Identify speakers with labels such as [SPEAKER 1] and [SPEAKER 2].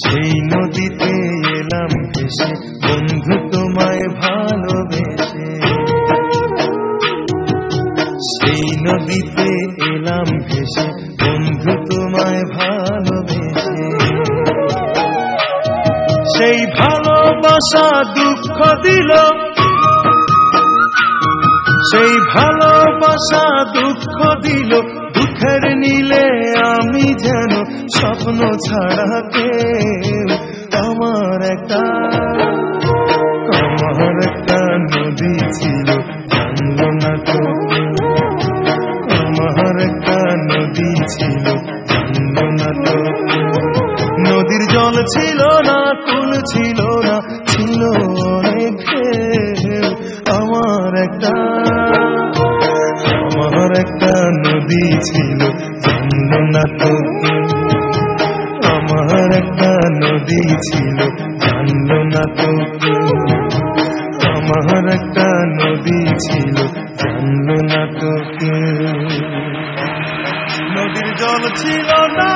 [SPEAKER 1] সেই নদীতে এলাম ভেসে বন্ধু তোমায় ভালোবেসে, সেই নদীতে এলাম ভেসে বন্ধু তোমায় ভালোবেসে। সেই ভালোবাসা দুঃখ দিল, সেই ভালোবাসা দুঃখ দিল, দুঃখের নীলে আমি যেন স্বপ্ন ছাড়া কেউ। আমার একটা নদী ছিল জানলো না তো, আমার একটা নদী ছিল জানলো না তো। নদীর জল ছিল না, কুল ছিল না, ছিল অনেক ঢেউ। আমার একটা নদী ছিল জানলো না তো, আমার একটা নদী ছিল জানলো না তো, আমার একটা নদী ছিল জানলো না তো। নদীর জল ছিল না।